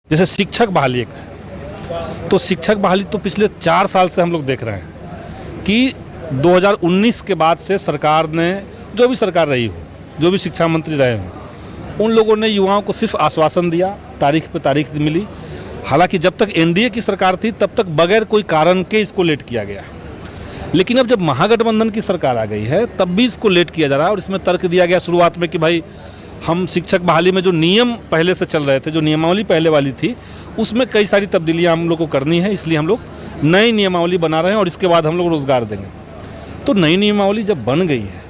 जैसे शिक्षक बहाली एक है, तो शिक्षक बहाली तो पिछले 4 साल से हम लोग देख रहे हैं कि 2019 के बाद से सरकार ने, जो भी सरकार रही हो, जो भी शिक्षा मंत्री रहे हों, उन लोगों ने युवाओं को सिर्फ आश्वासन दिया, तारीख पे तारीख मिली। हालांकि जब तक एनडीए की सरकार थी तब तक बगैर कोई कारण के इसको लेट किया गया, लेकिन अब जब महागठबंधन की सरकार आ गई है तब भी इसको लेट किया जा रहा है। और इसमें तर्क दिया गया शुरुआत में कि भाई हम शिक्षक बहाली में जो नियम पहले से चल रहे थे, जो नियमावली पहले वाली थी, उसमें कई सारी तब्दीलियां हम लोग को करनी है, इसलिए हम लोग नई नियमावली बना रहे हैं और इसके बाद हम लोग रोज़गार देंगे। तो नई नियमावली जब बन गई है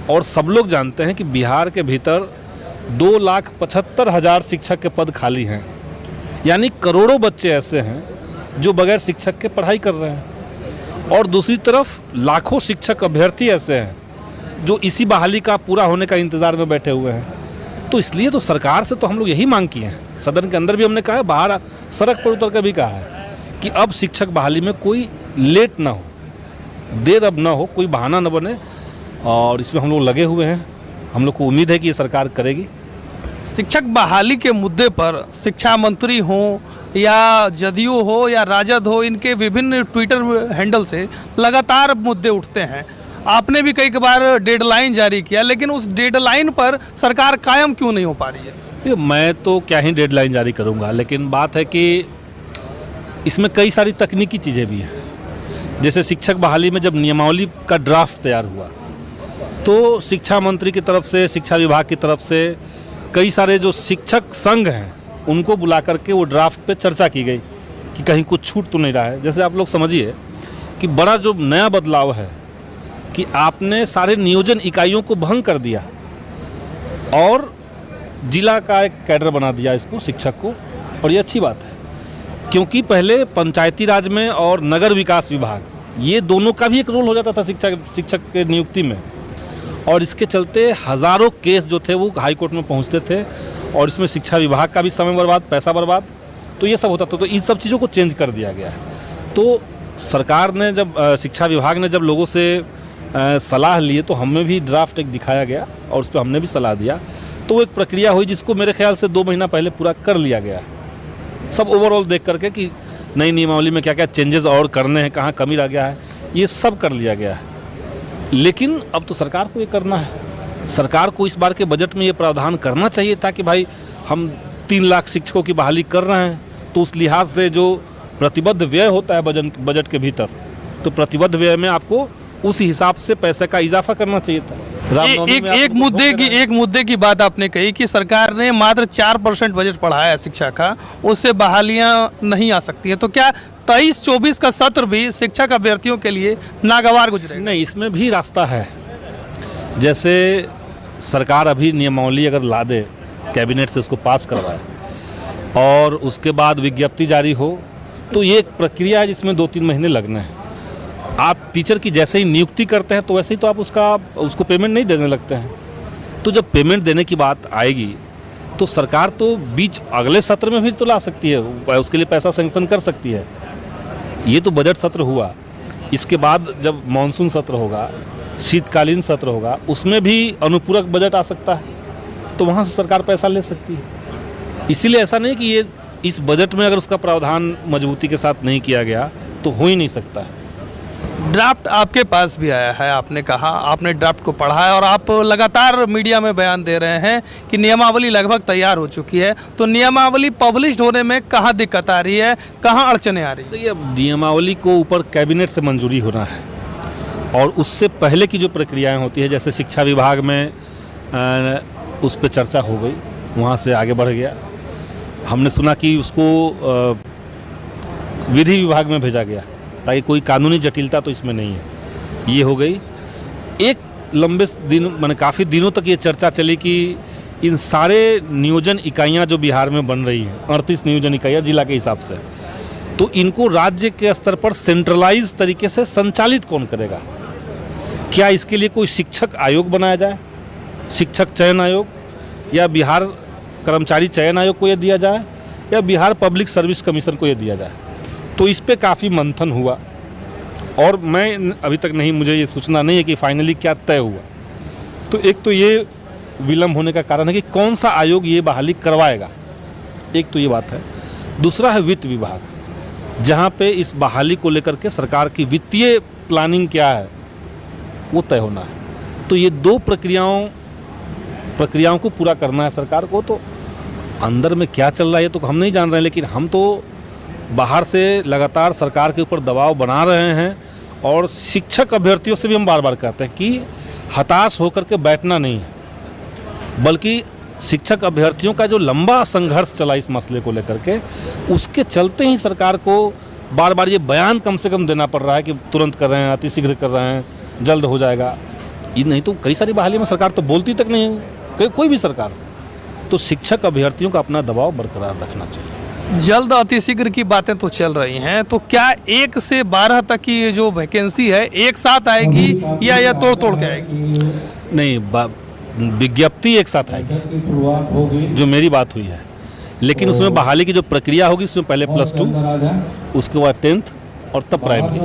और सब लोग जानते हैं कि बिहार के भीतर 2,75,000 शिक्षक के पद खाली हैं, यानी करोड़ों बच्चे ऐसे हैं जो बगैर शिक्षक के पढ़ाई कर रहे हैं, और दूसरी तरफ लाखों शिक्षक अभ्यर्थी ऐसे हैं जो इसी बहाली का पूरा होने का इंतज़ार में बैठे हुए हैं। तो इसलिए तो सरकार से तो हम लोग यही मांग किए हैं, सदन के अंदर भी हमने कहा है, बाहर सड़क पर उतर कर भी कहा है कि अब शिक्षक बहाली में कोई लेट ना हो, देर अब ना हो, कोई बहाना न बने, और इसमें हम लोग लगे हुए हैं। हम लोग को उम्मीद है कि ये सरकार करेगी। शिक्षक बहाली के मुद्दे पर शिक्षा मंत्री हों या जदयू हो या राजद हो, इनके विभिन्न ट्विटर हैंडल से लगातार मुद्दे उठते हैं। आपने भी कई बार डेडलाइन जारी किया, लेकिन उस डेडलाइन पर सरकार कायम क्यों नहीं हो पा रही है? मैं तो क्या ही डेडलाइन जारी करूंगा, लेकिन बात है कि इसमें कई सारी तकनीकी चीज़ें भी हैं। जैसे शिक्षक बहाली में जब नियमावली का ड्राफ्ट तैयार हुआ तो शिक्षा मंत्री की तरफ से, शिक्षा विभाग की तरफ से कई सारे जो शिक्षक संघ हैं उनको बुला करके वो ड्राफ्ट पे चर्चा की गई कि कहीं कुछ छूट तो नहीं रहा है। जैसे आप लोग समझिए कि बड़ा जो नया बदलाव है कि आपने सारे नियोजन इकाइयों को भंग कर दिया और जिला का एक कैडर बना दिया इसको, शिक्षक को, और ये अच्छी बात है क्योंकि पहले पंचायती राज में और नगर विकास विभाग, ये दोनों का भी एक रोल हो जाता था शिक्षक के नियुक्ति में, और इसके चलते हज़ारों केस जो थे वो हाई कोर्ट में पहुंचते थे, और इसमें शिक्षा विभाग का भी समय बर्बाद, पैसा बर्बाद, तो ये सब होता था। तो इन सब चीज़ों को चेंज कर दिया गया है। तो सरकार ने जब, शिक्षा विभाग ने जब लोगों से सलाह लिए तो हमें भी ड्राफ्ट एक दिखाया गया और उस पर हमने भी सलाह दिया। तो वो एक प्रक्रिया हुई जिसको मेरे ख्याल से 2 महीना पहले पूरा कर लिया गया है। सब ओवरऑल देख करके कि नई नियमावली में क्या क्या चेंजेस और करने हैं, कहाँ कमी रह गया है, ये सब कर लिया गया है। लेकिन अब तो सरकार को ये करना है। सरकार को इस बार के बजट में ये प्रावधान करना चाहिए था कि भाई हम 3 लाख शिक्षकों की बहाली कर रहे हैं, तो उस लिहाज से जो प्रतिबद्ध व्यय होता है बजट के भीतर, तो प्रतिबद्ध व्यय में आपको उसी हिसाब से पैसे का इजाफा करना चाहिए था। एक मुद्दे की बात आपने कही कि सरकार ने मात्र 4% बजट बढ़ाया है शिक्षा का, उससे बहालियां नहीं आ सकती है। तो क्या 23-24 का सत्र भी शिक्षक अभ्यर्थियों के लिए नागवार गुजरेगा? नहीं, इसमें भी रास्ता है। जैसे सरकार अभी नियमावली अगर ला दे, कैबिनेट से उसको पास करवाए और उसके बाद विज्ञप्ति जारी हो, तो ये एक प्रक्रिया है जिसमें 2-3 महीने लगने हैं। आप टीचर की जैसे ही नियुक्ति करते हैं तो वैसे ही तो आप उसको पेमेंट नहीं देने लगते हैं। तो जब पेमेंट देने की बात आएगी तो सरकार तो बीच अगले सत्र में भी तो ला सकती है, उसके लिए पैसा सैंक्शन कर सकती है। ये तो बजट सत्र हुआ, इसके बाद जब मानसून सत्र होगा, शीतकालीन सत्र होगा, उसमें भी अनुपूरक बजट आ सकता है, तो वहाँ से सरकार पैसा ले सकती है। इसीलिए ऐसा नहीं कि ये इस बजट में अगर उसका प्रावधान मजबूती के साथ नहीं किया गया तो हो ही नहीं सकता है। ड्राफ्ट आपके पास भी आया है, आपने कहा आपने ड्राफ्ट को पढ़ा है और आप लगातार मीडिया में बयान दे रहे हैं कि नियमावली लगभग तैयार हो चुकी है। तो नियमावली पब्लिश होने में कहाँ दिक्कत आ रही है, कहाँ अड़चने आ रही है? तो ये नियमावली को ऊपर कैबिनेट से मंजूरी होना है, और उससे पहले की जो प्रक्रियाएँ होती है, जैसे शिक्षा विभाग में उस पर चर्चा हो गई, वहाँ से आगे बढ़ गया। हमने सुना कि उसको विधि विभाग में भेजा गया ताकि कोई कानूनी जटिलता तो इसमें नहीं है, ये हो गई। एक लंबे दिन, माने काफ़ी दिनों तक ये चर्चा चली कि इन सारे नियोजन इकाइयाँ जो बिहार में बन रही हैं, 38 नियोजन इकाइयाँ जिला के हिसाब से, तो इनको राज्य के स्तर पर सेंट्रलाइज तरीके से संचालित कौन करेगा? क्या इसके लिए कोई शिक्षक आयोग बनाया जाए, शिक्षक चयन आयोग, या बिहार कर्मचारी चयन आयोग को यह दिया जाए, या बिहार पब्लिक सर्विस कमीशन को यह दिया जाए? तो इस पे काफ़ी मंथन हुआ और मैं अभी तक नहीं, मुझे ये सूचना नहीं है कि फाइनली क्या तय हुआ। तो एक तो ये विलम्ब होने का कारण है कि कौन सा आयोग ये बहाली करवाएगा, एक तो ये बात है। दूसरा है वित्त विभाग, जहाँ पे इस बहाली को लेकर के सरकार की वित्तीय प्लानिंग क्या है वो तय होना है। तो ये दो प्रक्रियाओं को पूरा करना है सरकार को। तो अंदर में क्या चल रहा है ये तो हम नहीं जान रहे हैं, लेकिन हम तो बाहर से लगातार सरकार के ऊपर दबाव बना रहे हैं और शिक्षक अभ्यर्थियों से भी हम बार बार कहते हैं कि हताश होकर के बैठना नहीं है, बल्कि शिक्षक अभ्यर्थियों का जो लंबा संघर्ष चला इस मसले को लेकर के, उसके चलते ही सरकार को बार बार ये बयान कम से कम देना पड़ रहा है कि तुरंत कर रहे हैं, अतिशीघ्र कर रहे हैं, जल्द हो जाएगा। ये नहीं तो कई सारी बहाली में सरकार तो बोलती तक नहीं है, कोई भी सरकार। तो शिक्षक अभ्यर्थियों का अपना दबाव बरकरार रखना चाहिए। जल्द अतिशीघ्र की बातें तो चल रही हैं, तो क्या 1 से 12 तक की जो वैकेंसी है एक साथ आएगी या तोड़ तोड़ के आएगी? नहीं, विज्ञप्ति एक साथ आएगी जो मेरी बात हुई है, लेकिन उसमें बहाली की जो प्रक्रिया होगी उसमें पहले +2, उसके बाद 10th और तब प्राइमरी।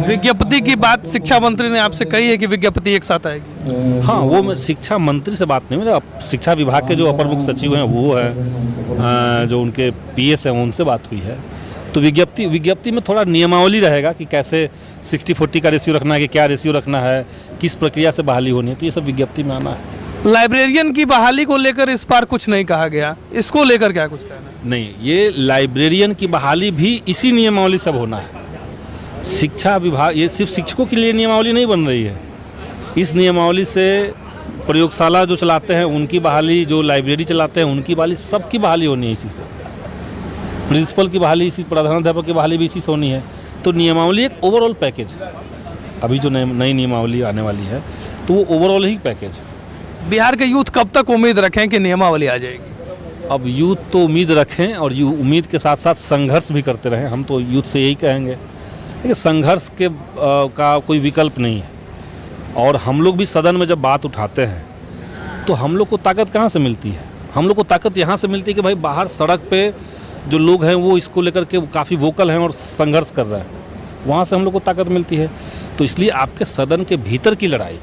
विज्ञप्ति की बात शिक्षा मंत्री ने आपसे कही है कि विज्ञप्ति एक साथ आएगी? हाँ, वो शिक्षा मंत्री से बात नहीं, मेरा शिक्षा विभाग के जो अपर मुख्य सचिव हैं वो है, जो उनके PS हैं उनसे बात हुई है। तो विज्ञप्ति में थोड़ा नियमावली रहेगा कि कैसे 60-40 का रेशियो रखना है, कि क्या रेशियो रखना है, किस प्रक्रिया से बहाली होनी है, तो ये सब विज्ञप्ति में आना है। लाइब्रेरियन की बहाली को लेकर इस बार कुछ नहीं कहा गया, इसको लेकर क्या कुछ कहना है? नहीं, ये लाइब्रेरियन की बहाली भी इसी नियमावली से होना है। शिक्षा विभाग, ये सिर्फ शिक्षकों के लिए नियमावली नहीं बन रही है, इस नियमावली से प्रयोगशाला जो चलाते हैं उनकी बहाली, जो लाइब्रेरी चलाते हैं उनकी बहाली, सबकी बहाली होनी है इसी से। प्रिंसिपल की बहाली इसी, प्रधानाध्यापक की बहाली भी इसी से होनी है। तो नियमावली एक ओवरऑल पैकेज है। अभी जो नई नियमावली आने वाली है तो वो ओवरऑल ही पैकेज है। बिहार के यूथ कब तक उम्मीद रखें कि नियमावली आ जाएगी? अब यूथ तो उम्मीद रखें और उम्मीद के साथ साथ संघर्ष भी करते रहें। हम तो यूथ से यही कहेंगे कि संघर्ष का कोई विकल्प नहीं है। और हम लोग भी सदन में जब बात उठाते हैं तो हम लोग को ताकत कहाँ से मिलती है? हम लोग को ताकत यहाँ से मिलती है कि भाई बाहर सड़क पे जो लोग हैं वो इसको लेकर के काफ़ी वोकल हैं और संघर्ष कर रहे हैं, वहाँ से हम लोग को ताकत मिलती है। तो इसलिए आपके सदन के भीतर की लड़ाई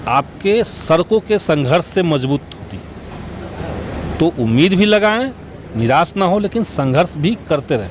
आपके सड़कों के संघर्ष से मजबूत होती है। तो उम्मीद भी लगाएं, निराश ना हो, लेकिन संघर्ष भी करते रहें।